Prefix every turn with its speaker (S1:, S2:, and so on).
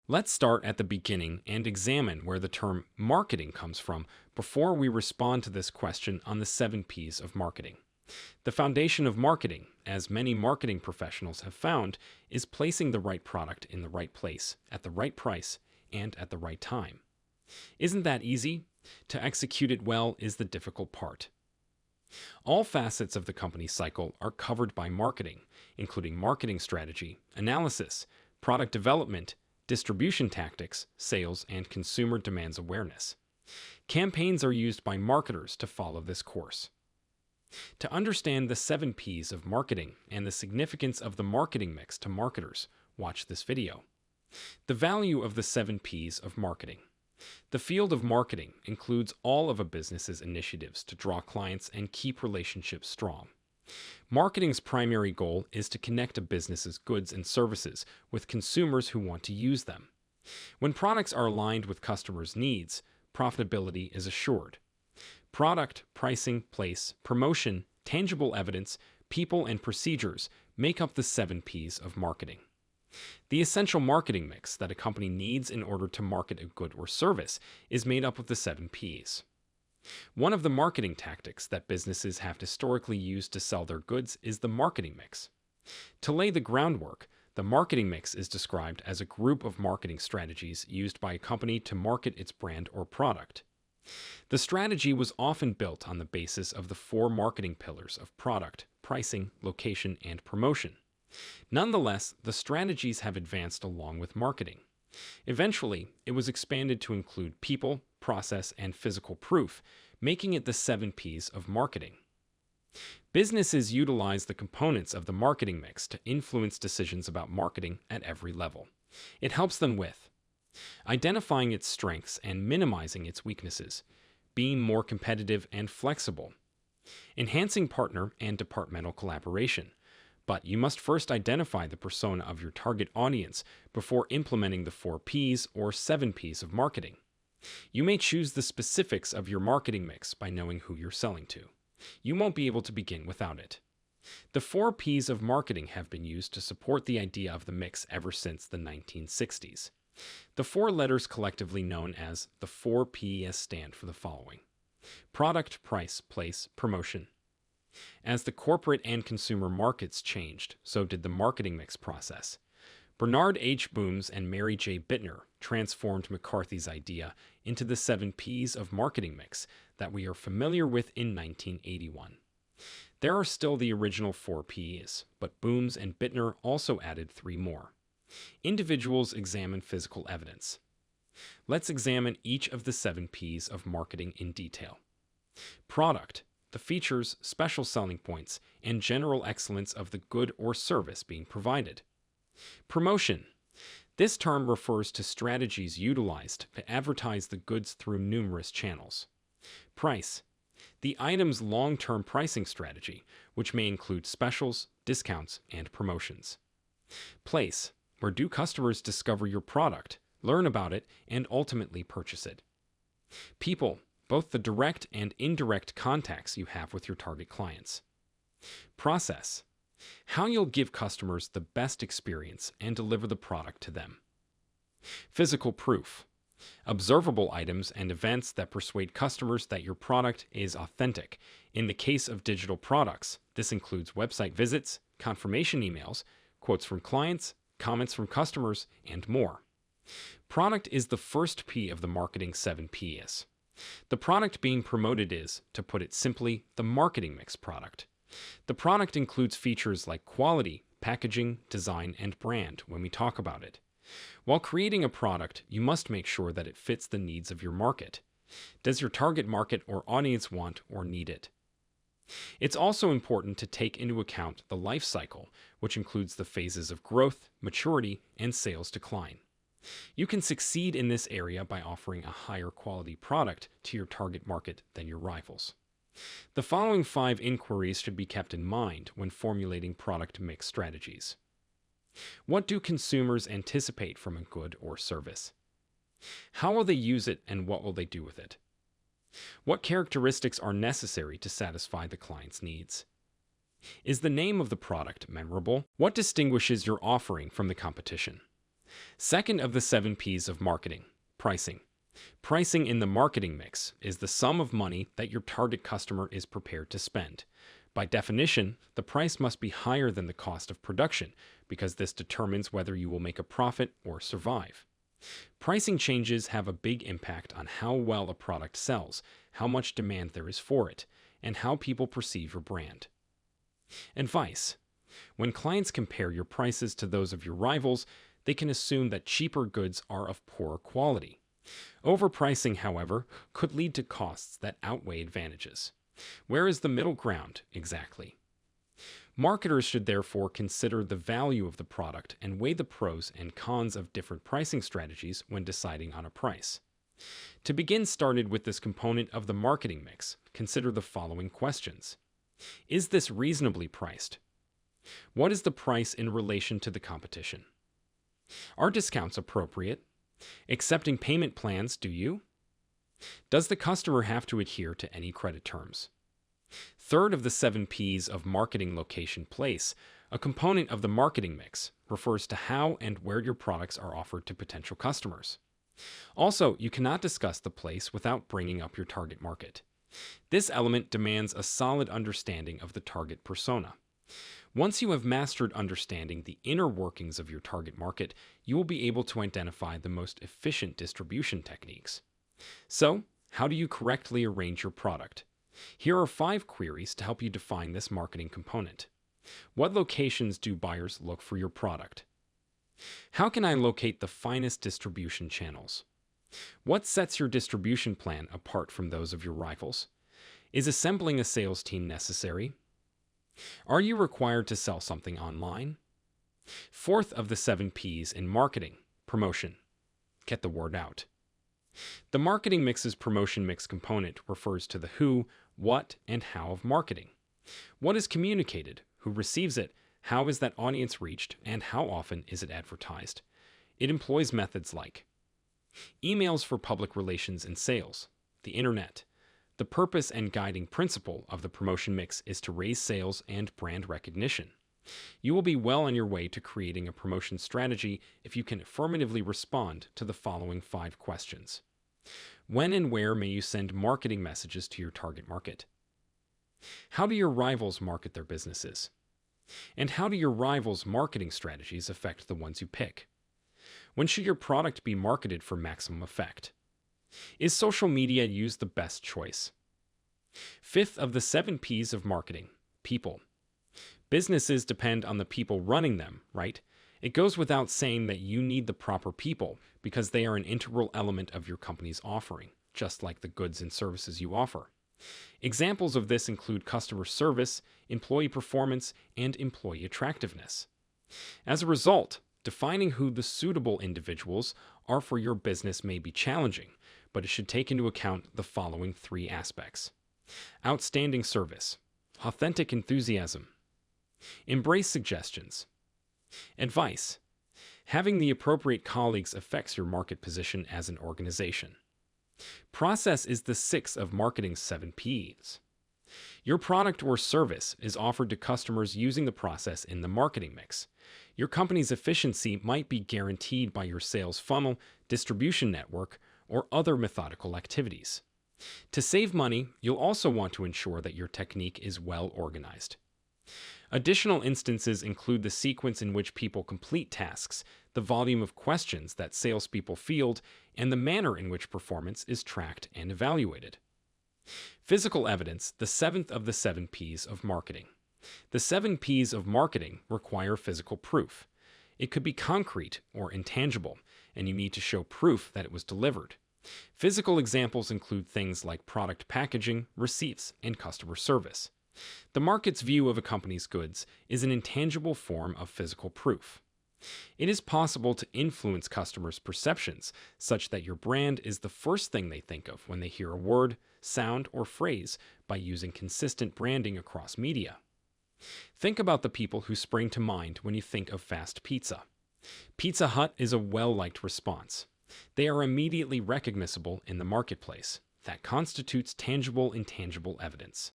S1: Let's start at the beginning and examine where the term marketing comes from before we respond to this question on the 7P's of marketing. The foundation of marketing, as many marketing professionals have found, is placing the right product in the right place, at the right price, and at the right time. Isn't that easy? To execute it well is the difficult part. All facets of the company cycle are covered by marketing, including marketing strategy, analysis, product development, distribution tactics, sales, and consumer demands awareness. Campaigns are used by marketers to follow this course. To understand the 7P's of marketing and the significance of the marketing mix to marketers, watch this video. The value of the 7P's of marketing. The field of marketing includes all of a business's initiatives to draw clients and keep relationships strong. Marketing's primary goal is to connect a business's goods and services with consumers who want to use them. When products are aligned with customers' needs, profitability is assured. Product, pricing, place, promotion, tangible evidence, people, and procedures make up the 7P's of marketing. The essential marketing mix that a company needs in order to market a good or service is made up of the 7P's. One of the marketing tactics that businesses have historically used to sell their goods is the marketing mix. To lay the groundwork, the marketing mix is described as a group of marketing strategies used by a company to market its brand or product. The strategy was often built on the basis of the four marketing pillars of product, pricing, location, and promotion. Nonetheless, the strategies have advanced along with marketing. Eventually, it was expanded to include people, process, and physical proof, making it the 7P's of marketing. Businesses utilize the components of the marketing mix to influence decisions about marketing at every level. It helps them with identifying its strengths and minimizing its weaknesses, being more competitive and flexible, enhancing partner and departmental collaboration. But you must first identify the persona of your target audience before implementing the 4P's or 7P's of marketing. You may choose the specifics of your marketing mix by knowing who you're selling to. You won't be able to begin without it. The 4P's of marketing have been used to support the idea of the mix ever since the 1960s. The four letters collectively known as the 4P's stand for the following: product, price, place, promotion. As the corporate and consumer markets changed, so did the marketing mix process. Bernard H. Booms and Mary J. Bittner transformed McCarthy's idea into the 7P's of marketing mix that we are familiar with in 1981. There are still the original 4P's, but Booms and Bittner also added three more. Individuals examine physical evidence. Let's examine each of the 7P's of marketing in detail. Product: the features, special selling points, and general excellence of the good or service being provided. Promotion: this term refers to strategies utilized to advertise the goods through numerous channels. Price: the item's long-term pricing strategy, which may include specials, discounts, and promotions. Place: where do customers discover your product, learn about it, and ultimately purchase it. People: both the direct and indirect contacts you have with your target clients. Process: how you'll give customers the best experience and deliver the product to them. Physical proof: observable items and events that persuade customers that your product is authentic. In the case of digital products, this includes website visits, confirmation emails, quotes from clients, comments from customers, and more. Product is the first P of the marketing 7P's. The product being promoted is, to put it simply, the marketing mix product. The product includes features like quality, packaging, design, and brand when we talk about it. While creating a product, you must make sure that it fits the needs of your market. Does your target market or audience want or need it? It's also important to take into account the life cycle, which includes the phases of growth, maturity, and sales decline. You can succeed in this area by offering a higher quality product to your target market than your rivals. The following 5 inquiries should be kept in mind when formulating product mix strategies. What do consumers anticipate from a good or service? How will they use it and what will they do with it? What characteristics are necessary to satisfy the client's needs? Is the name of the product memorable? What distinguishes your offering from the competition? Second of the 7P's of marketing, pricing. Pricing in the marketing mix is the sum of money that your target customer is prepared to spend. By definition, the price must be higher than the cost of production because this determines whether you will make a profit or survive. Pricing changes have a big impact on how well a product sells, how much demand there is for it, and how people perceive your brand. Advice: when clients compare your prices to those of your rivals, they can assume that cheaper goods are of poorer quality. Overpricing, however, could lead to costs that outweigh advantages. Where is the middle ground exactly? Marketers should therefore consider the value of the product and weigh the pros and cons of different pricing strategies when deciding on a price. To begin started with this component of the marketing mix, consider the following questions. Is this reasonably priced? What is the price in relation to the competition? Are discounts appropriate? Accepting payment plans, do you? Does the customer have to adhere to any credit terms? Third of the 7P's of marketing, location, place, a component of the marketing mix, refers to how and where your products are offered to potential customers. Also, you cannot discuss the place without bringing up your target market. This element demands a solid understanding of the target persona. Once you have mastered understanding the inner workings of your target market, you will be able to identify the most efficient distribution techniques. So, how do you correctly arrange your product? Here are 5 queries to help you define this marketing component. What locations do buyers look for your product? How can I locate the finest distribution channels? What sets your distribution plan apart from those of your rivals? Is assembling a sales team necessary? Are you required to sell something online? Fourth of the 7P's in marketing, promotion. Get the word out. The marketing mix's promotion mix component refers to the who, what, and how of marketing. What is communicated? Who receives it? How is that audience reached? And how often is it advertised? It employs methods like emails for public relations and sales, the internet. The purpose and guiding principle of the promotion mix is to raise sales and brand recognition. You will be well on your way to creating a promotion strategy if you can affirmatively respond to the following 5 questions. When and where may you send marketing messages to your target market? How do your rivals market their businesses? And how do your rivals' marketing strategies affect the ones you pick? When should your product be marketed for maximum effect? Is social media used the best choice? Fifth of the 7P's of marketing, people. Businesses depend on the people running them, right? It goes without saying that you need the proper people because they are an integral element of your company's offering, just like the goods and services you offer. Examples of this include customer service, employee performance, and employee attractiveness. As a result, defining who the suitable individuals are for your business may be challenging, but it should take into account the following 3 aspects. Outstanding service, authentic enthusiasm, embrace suggestions. Advice: having the appropriate colleagues affects your market position as an organization. Process is the 6th of marketing's 7P's. Your product or service is offered to customers using the process in the marketing mix. Your company's efficiency might be guaranteed by your sales funnel, distribution network, or other methodical activities. To save money, you'll also want to ensure that your technique is well organized. Additional instances include the sequence in which people complete tasks, the volume of questions that salespeople field, and the manner in which performance is tracked and evaluated. Physical evidence, the 7th of the 7P's of marketing. The 7P's of marketing require physical proof. It could be concrete or intangible, and you need to show proof that it was delivered. Physical examples include things like product packaging, receipts, and customer service. The market's view of a company's goods is an intangible form of physical proof. It is possible to influence customers' perceptions such that your brand is the first thing they think of when they hear a word, sound, or phrase by using consistent branding across media. Think about the people who spring to mind when you think of fast pizza. Pizza Hut is a well-liked response. They are immediately recognizable in the marketplace. That constitutes tangible, intangible evidence.